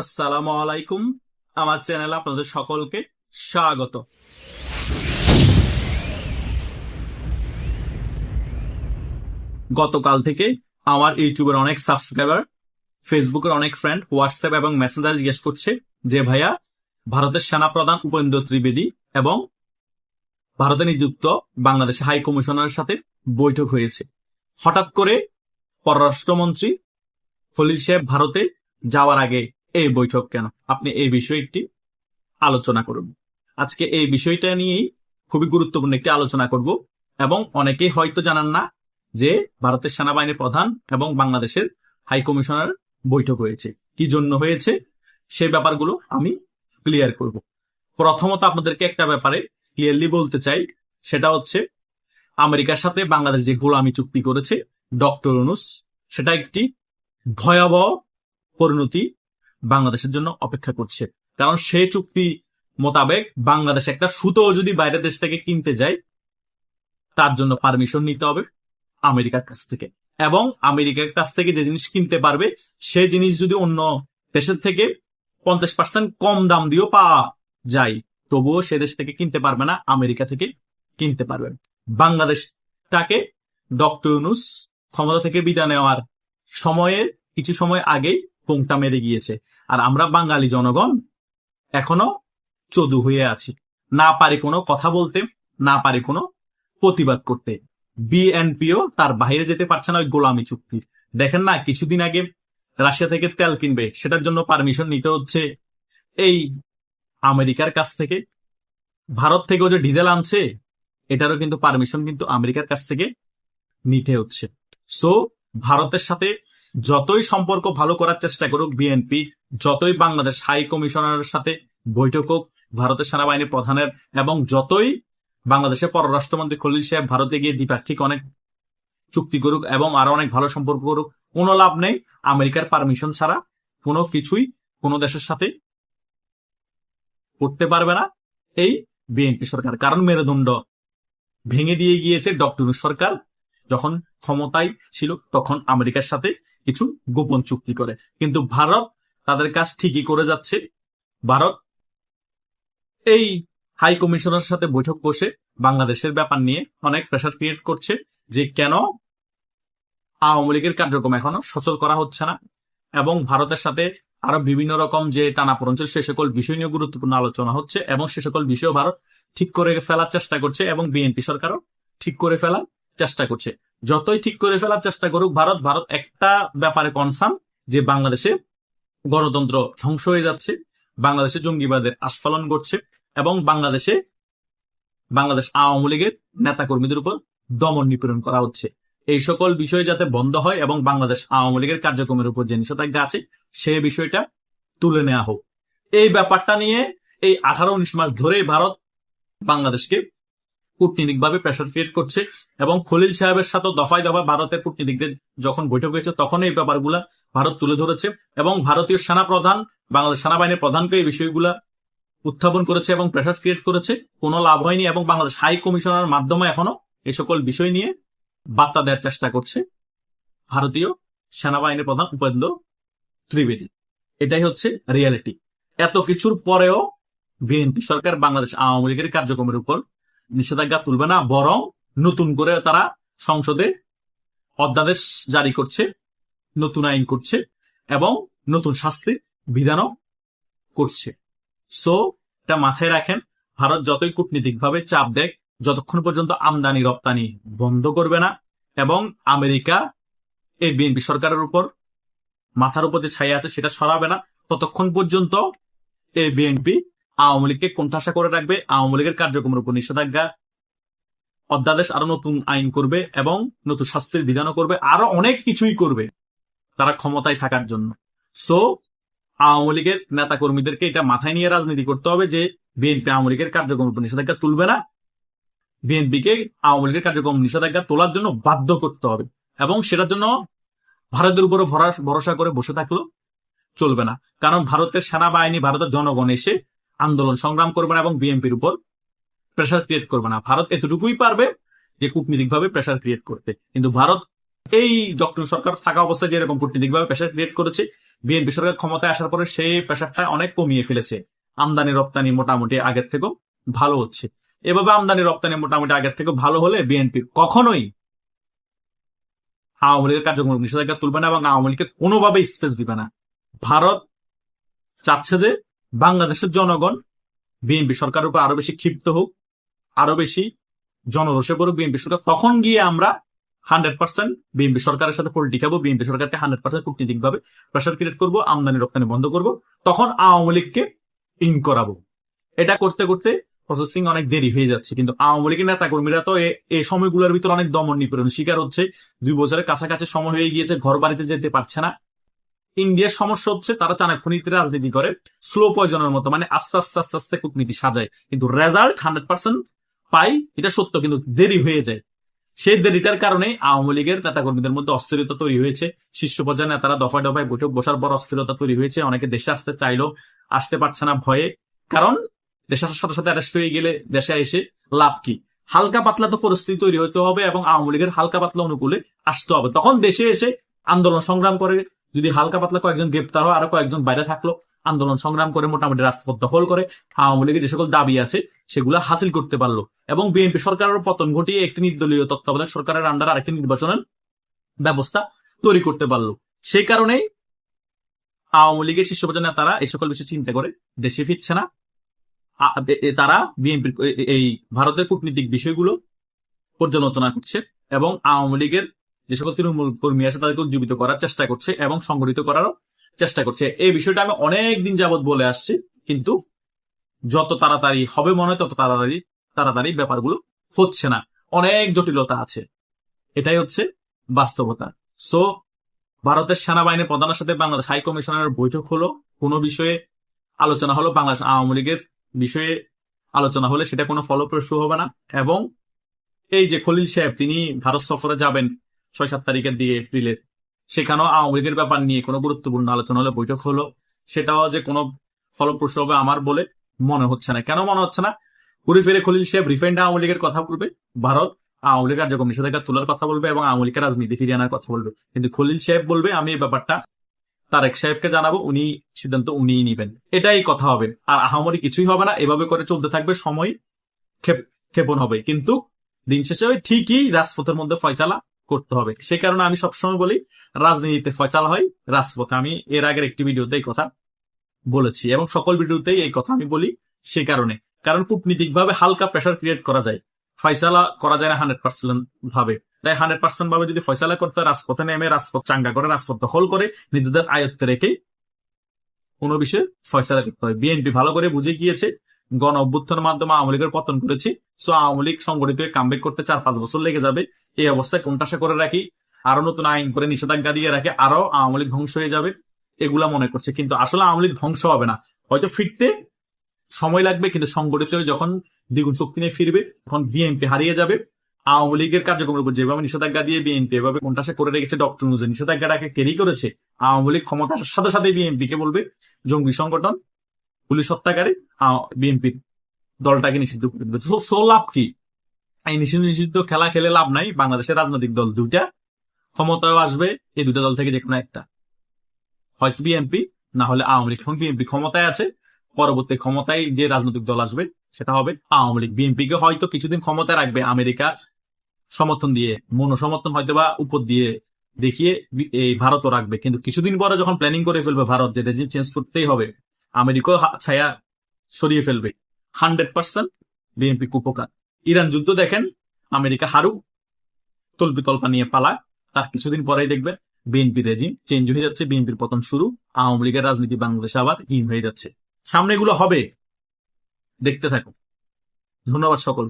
আসসালামু আলাইকুম। আমার চ্যানেলে আপনাদের সকলকে স্বাগত। গতকাল থেকে আমার ইউটিউবের অনেক সাবস্ক্রাইবার, ফেসবুকের অনেক ফ্রেন্ড, হোয়াটসঅ্যাপ এবং মেসেঞ্জার জিজ্ঞেস করছে যে ভাইয়া, ভারতের সেনাপ্রধান উপেন্দ্র ত্রিবেদী এবং ভারতে নিযুক্ত বাংলাদেশ হাই কমিশনারের সাথে বৈঠক হয়েছে। হঠাৎ করে পররাষ্ট্রমন্ত্রী খলিল সাহেব ভারতে যাওয়ার আগে এই বৈঠক কেন? আপনি এই বিষয়ে একটি আলোচনা করুন। আজকে এই বিষয়টা নিয়েই খুবই গুরুত্বপূর্ণ একটি আলোচনা করব, এবং অনেকেই হয়তো জানান না যে ভারতের সেনাবাহিনীর প্রধান এবং বাংলাদেশের হাই কমিশনার বৈঠক হয়েছে। কি জন্য হয়েছে সেই ব্যাপারগুলো আমি ক্লিয়ার করব। প্রথমত আপনাদেরকে একটা ব্যাপারে ক্লিয়ারলি বলতে চাই, সেটা হচ্ছে আমেরিকার সাথে বাংলাদেশ যে গোলামি চুক্তি করেছে ডক্টর ইউনূস, সেটা একটি ভয়াবহ পরিণতি বাংলাদেশের জন্য অপেক্ষা করছে। কারণ সেই চুক্তি মোতাবেক বাংলাদেশ একটা সুতো যদি বাইরের দেশ থেকে কিনতে যায়, তার জন্য পারমিশন নিতে হবে আমেরিকার কাছ থেকে, এবং আমেরিকার কাছ থেকে যে জিনিস কিনতে পারবে সেই জিনিস যদি অন্য দেশের থেকে 50% কম দাম দিয়েও পাওয়া যায়, তবুও সে দেশ থেকে কিনতে পারবে না, আমেরিকা থেকে কিনতে পারবে। বাংলাদেশটাকে ডক্টর ইউনূস ক্ষমতা থেকে বিদায় নেওয়ার সময়ে কিছু সময় আগেই পোংটা মেরে গিয়েছে, আর আমরা বাঙালি জনগণ এখনো চদু হয়ে আছি, না পারি কোনো কথা বলতে, না পারি কোনো প্রতিবাদ করতে। বিএনপিও তার বাইরে যেতে পারছে না ওই গোলামি চুক্তি। দেখেন না, কিছুদিন আগে রাশিয়া থেকে তেল কিনবে, সেটার জন্য পারমিশন নিতে হচ্ছে এই আমেরিকার কাছ থেকে। ভারত থেকেও যে ডিজেল আনছে, এটারও কিন্তু পারমিশন কিন্তু আমেরিকার কাছ থেকে নিতে হচ্ছে। সো ভারতের সাথে যতই সম্পর্ক ভালো করার চেষ্টা করুক বিএনপি, যতই বাংলাদেশ হাই কমিশনারের সাথে বৈঠক হোক ভারতের সেনাবাহিনী প্রধানের, এবং যতই বাংলাদেশের পররাষ্ট্রমন্ত্রী খলিল সাহেব ভারতে গিয়ে দ্বিপাক্ষিক অনেক চুক্তি করুক এবং আরো অনেক ভালো সম্পর্ক করুক, কোনো লাভ নেই আমেরিকার পারমিশন ছাড়া। কোনো কিছুই কোনো দেশের সাথে করতে পারবে না এই বিএনপি সরকার, কারণ মেরুদণ্ড ভেঙে দিয়ে গিয়েছে ডক্টর ইউনূস সরকার। যখন ক্ষমতায় ছিল তখন আমেরিকার সাথে কিছু গোপন চুক্তি করে, কিন্তু ভারত তাদের কাজ ঠিকই করে যাচ্ছে। ভারত এই হাই কমিশনের সাথে বৈঠক বসে বাংলাদেশের ব্যাপার নিয়ে অনেক প্রেসার ক্রিয়েট করছে যে কেন আওয়ামী লীগের কার্যক্রম এখনো সচল করা হচ্ছে না, এবং ভারতের সাথে আরো বিভিন্ন রকম যে টানাপোড়েন চলছে সে সকল বিষয় নিয়ে গুরুত্বপূর্ণ আলোচনা হচ্ছে, এবং সে সকল বিষয় ভারত ঠিক করে ফেলার চেষ্টা করছে, এবং বিএনপি সরকারও ঠিক করে ফেলার চেষ্টা করছে। যতই ঠিক করে ফেলার চেষ্টা করুক ভারত, একটা ব্যাপারে কনসার্ন যে বাংলাদেশে গণতন্ত্র ধ্বংস হয়ে যাচ্ছে, বাংলাদেশে জঙ্গিবাদের আস্ফালন ঘটছে, এবং বাংলাদেশ আওয়ামী লীগের নেতা কর্মীদের উপর দমন নিপীড়ন করা হচ্ছে। এই সকল বিষয় যাতে বন্ধ হয় এবং বাংলাদেশ আওয়ামী লীগের কার্যক্রমের উপর যে নিষেধাজ্ঞা আছে সেই বিষয়টা তুলে নেওয়া হোক। এই ব্যাপারটা নিয়ে এই 18-19 মাস ধরে ভারত বাংলাদেশকে কূটনীতিকভাবে প্রেসার ক্রিয়েট করছে, এবং খলিল সাহেবের সাথে দফায় দফায় ভারতের কূটনীতিকদের যখন বৈঠক হয়েছে তখন এই ব্যাপারগুলা ভারত তুলে ধরেছে, এবং ভারতীয় সেনা প্রধান বাংলাদেশ সেনাবাহিনীর প্রধানকে এই বিষয়গুলা উত্থাপন করেছে এবং প্রেসার ক্রিয়েট করেছে। কোনো লাভ হয়নি, এবং বাংলাদেশ হাই কমিশনারের মাধ্যমে এখনো এই সকল বিষয় নিয়ে বার্তা দেওয়ার চেষ্টা করছে ভারতীয় সেনাবাহিনীর প্রধান উপেন্দ্র ত্রিবেদী। এটাই হচ্ছে রিয়ালিটি। এত কিছুর পরেও বিএনপি সরকার বাংলাদেশ আওয়ামী লীগের কার্যক্রমের উপর নিষেধাজ্ঞা তুলবে না, বরং নতুন করে তারা সংসদে অধ্যাদেশ জারি করছে, নতুন আইন করছে, এবং নতুন শাস্তির বিধানও করছে। সো এটা মাথায় রাখেন, ভারত যতই কূটনীতিকভাবে চাপ দেয়, যতক্ষণ পর্যন্ত আমদানি রপ্তানি বন্ধ করবে না এবং আমেরিকা এই বিএনপি সরকারের উপর মাথার উপর যে ছায়া আছে সেটা সরাবে না, ততক্ষণ পর্যন্ত এই বিএনপি আওয়ামী লীগকে কোণঠাসা করে রাখবে, আওয়ামী লীগের কার্যক্রমের উপর নিষেধাজ্ঞা, অধ্যাদেশ, আরো নতুন আইন করবে এবং নতুন শাস্তির বিধানও করবে, আরো অনেক কিছুই করবে তারা ক্ষমতায় থাকার জন্য। সো আওয়ামী লীগের নেতা কর্মীদেরকে এটা মাথায় নিয়ে রাজনীতি করতে হবে যে বিএনপি আওয়ামী লীগের কার্যক্রমের উপর নিষেধাজ্ঞা তুলবে না, বিএনপিকে আওয়ামী লীগের কার্যক্রম নিষেধাজ্ঞা তোলার জন্য বাধ্য করতে হবে, এবং সেটার জন্য ভারতের উপরে ভরসা করে বসে থাকলো চলবে না। কারণ ভারতের সেনাবাহিনী, ভারতের জনগণ এসে আন্দোলন সংগ্রাম করবে না এবং বিএনপির উপর প্রেসার ক্রিয়েট করবে না। ভারত এতটুকুই পারবে যে কূটনীতিকভাবে প্রেসার ক্রিয়েট করতে, কিন্তু ভারত এই ডক্টর সরকার থাকা অবস্থায় যেরকম কূটনীতিকভাবে প্রেসার ক্রিয়েট করেছে, বিএনপি সরকার ক্ষমতায় আসার পরে সেই প্রেশারটা অনেক কমিয়ে ফেলেছে। আমদানি রপ্তানি মোটামুটি আগের থেকেও ভালো হচ্ছে। এভাবে আমদানি রপ্তানি মোটামুটি আগের থেকে ভালো হলে বিএনপি কখনোই আওয়ামী লীগের কার্যক্রম নিষেধাজ্ঞা তুলবে না এবং আওয়ামী লীগকে কোনোভাবেই স্পেস দিবে না। ভারত চাচ্ছে যে বাংলাদেশের জনগণ বিএনপি সরকারের উপর আরো বেশি ক্ষিপ্ত হোক, আরো বেশি জনরোষে পড়ুক বিএনপি সরকার। তখন গিয়ে আমরা 100% বিএনপি সরকারের সাথে পোল্টি খাবো, বিএনপি সরকারকে 100% কূটনীতিক ভাবে প্রেশার ক্রিয়েট করবো, আমদানি রপ্তানি বন্ধ করব, তখন আওয়ামী লীগকে ইন করাবো। এটা করতে করতে প্রসেসিং অনেক দেরি হয়ে যাচ্ছে। কিন্তু আওয়ামী লীগের নেতা কর্মীরা তো এই সময়গুলোর ভিতর অনেক দমন নিপীড়ন শিকার হচ্ছে। 2 বছরের কাছাকাছি সময় হয়ে গিয়েছে, ঘর বাড়িতে যেতে পারছে না। ইন্ডিয়ার সমস্যা হচ্ছে তারা চাণক্য নীতি রাজনীতি করে, স্লো পয়জনের মতো, মানে আস্তে আস্তে আস্তে আস্তে কূটনীতি সাজায়, কিন্তু রেজাল্ট 100% পাই, এটা সত্য, কিন্তু দেরি হয়ে যায়। সেই দেরিটার কারণে আওয়ামী লীগের নেতাকর্মীদের মধ্যে অস্থিরতা তৈরি হয়েছে। শীর্ষ পর্যায়ের নেতারা দফায় দফায় বৈঠক বসার পর অস্থিরতা তৈরি হয়েছে। অনেকে দেশে আসতে চাইলেও আসতে পারছে না ভয়ে, কারণ দেশে আসার সাথে সাথে অ্যারেস্ট হয়ে গেলে দেশে এসে লাভ কি? হালকা পাতলা তো পরিস্থিতি তৈরি হতে হবে এবং আওয়ামী লীগের হালকা পাতলা অনুকূলে আসতে হবে। তখন দেশে এসে আন্দোলন সংগ্রাম করে, যদি হালকা পাতলা কয়েকজন গ্রেপ্তার হয়, আরো কয়েকজন বাইরে থাকলো, আন্দোলন সংগ্রাম করে মোটামুটি রাজপথ দখল করে আওয়ামী লীগের যে সকল দাবি আছে সেগুলো হাসিল করতে পারলো এবং বিএনপি সরকারের পতন ঘটিয়ে একটি নির্দলীয় তত্ত্বাবধায়ক সরকারের আন্ডারে আরেকটি নির্বাচনের ব্যবস্থা তৈরি করতে পারলো। সেই কারণেই আওয়ামী লীগের শীর্ষ পর্যায়ের নেতারা এই সকল বিষয় চিন্তা করে দেশে ফিরছে না। তারা বিএনপির এই ভারতের কূটনীতিক বিষয়গুলো পর্যালোচনা করছে এবং আওয়ামী লীগের যে সকল তৃণমূল কর্মী আছে তাদেরকে উজ্জীবিত করার চেষ্টা করছে এবং সংগঠিত করারও চেষ্টা করছে। এই বিষয়টা আমি অনেক দিন যাবৎ বলে আসছি, কিন্তু যত তাড়াতাড়ি হবে মনে হয় তত তাড়াতাড়ি ব্যাপারগুলো হচ্ছে না, অনেক জটিলতা আছে। এটাই হচ্ছে বাস্তবতা। সো ভারতের সেনাবাহিনী প্রধানের সাথে বাংলাদেশ হাই কমিশনের বৈঠক হলো, কোনো বিষয়ে আলোচনা হলো, বাংলাদেশ আওয়ামী লীগের বিষয়ে আলোচনা হলে সেটা কোনো ফলপ্রসূ হবে না। এবং এই যে খলিল সাহেব তিনি ভারত সফরে যাবেন 6-7 তারিখের দিকে এপ্রিলের, সেখানেও আওয়ামী লীগের ব্যাপার নিয়ে কোনো গুরুত্বপূর্ণ আলোচনা হলে, বৈঠক হলো, সেটাও যে কোনো ফলপ্রসূ হবে আমার বলে মনে হচ্ছে না। কেন মনে হচ্ছে না? ঘুরে ফিরে খলিল সাহেব রিফাইন্ড আওয়ামী লীগের কথা বলবে, ভারত আওয়ামী লীগ কার্যক্রম নিষেধাজ্ঞা তোলার কথা বলবে এবং আওয়ামী লীগের রাজনীতি ফিরিয়ে আনার কথা বলবে। কিন্তু খলিল সাহেব বলবে আমি এই ব্যাপারটা তারেক সাহেবকে জানাবো, উনি সিদ্ধান্ত উনিই নিবেন। এটাই কথা হবে, আর আহামরি কিছুই হবে না। এভাবে করে চলতে থাকবে, সময় ক্ষেপণ হবে, কিন্তু দিন শেষে ওই ঠিকই রাজপথের মধ্যে ফয়সালা করতে হবে। সেই কারণে আমি সবসময় বলি রাজনীতিতে ফয়সালা হয় রাজপথে। আমি এর আগের একটি ভিডিওতে এই কথা বলেছি এবং সকল ভিডিওতেই এই কথা আমি বলি। সেই কারণে, কারণ কূটনীতিক ভাবে হালকা প্রেশার ক্রিয়েট করা যায়, ফয়সালা করা যায় না 100% ভাবে। তাই 100% ভাবে যদি ফয়সালা করতে রাজপথে নেমে রাজপথ চাঙ্গা করে, রাজপথ দখল করে নিজেদের আয়ত্তে রেখে কোনো বিষয়ে ফয়সালা করতে হয়। বিএনপি ভালো করে বুঝে গিয়েছে গণ অভ্যুত্থানের মাধ্যমে আওয়ামী লীগের পতন করেছি, সো আওয়ামী লীগ সংগঠিত হয়ে কামব্যাক করতে 4-5 বছর লেগে যাবে। এই অবস্থায় কোনটাশা করে রাখি, আরো নতুন আইন করে নিষেধাজ্ঞা দিয়ে রাখে, আরো আওয়ামী লীগ ধ্বংস হয়ে যাবে, এগুলা মনে করছে। কিন্তু আসলে আওয়ামী লীগ ধ্বংস হবে না, হয়তো ফিরতে সময় লাগবে, কিন্তু সংগঠিত হয়ে যখন দ্বিগুণ শক্তি নিয়ে ফিরবে তখন বিএনপি হারিয়ে যাবে। আওয়ামী লীগের কার্যক্রমের উপর যেভাবে নিষেধাজ্ঞা দিয়ে বিএনপি এভাবে কোনটাশা করে রেখেছে, ডক্টর নুজে নিষেধাজ্ঞাটাকে ক্যারি করেছে, আওয়ামী লীগ ক্ষমতার সাথে সাথে বিএনপি কে বলবে জঙ্গি সংগঠন, পুলিশ হত্যাকারী, বিএনপির দলটাকে নিষিদ্ধ করে দেবে। সো লাভ কি? এই নিষিদ্ধ খেলা খেলে লাভ নাই। বাংলাদেশের রাজনৈতিক দল দুইটা ক্ষমতায় আসবে, এই দুটা দল থেকে যে কোনো একটা, হয়তো বিএনপি না হলে আওয়ামী লীগ। এখন বিএনপি ক্ষমতায় আছে, পরবর্তী ক্ষমতায় যে রাজনৈতিক দল আসবে সেটা হবে আওয়ামী লীগ। বিএনপি কে হয়তো কিছুদিন ক্ষমতায় রাখবে আমেরিকা সমর্থন দিয়ে, মনোসমর্থন হয়তো বা উপর দিয়ে দেখিয়ে এই ভারতও রাখবে, কিন্তু কিছুদিন পরে যখন প্ল্যানিং করে ফেলবে ভারত যে রেজিম চেঞ্জ করতেই হবে, আমেরিকাও ছায়া সরিয়ে ফেলবে, 100% বিএনপি কুপকার। ইরান যুদ্ধ দেখেন, আমেরিকা হারুক, তল্পা নিয়ে পালাক, তার কিছুদিন পরেই দেখবে বিএনপি রেজিম চেঞ্জ হয়ে যাচ্ছে, বিএনপির পতন শুরু, আওয়ামী লীগের রাজনীতি বাংলাদেশে আবার হীন হয়ে যাচ্ছে। সামনে এগুলো হবে, দেখতে থাকুন। ধন্যবাদ সকল।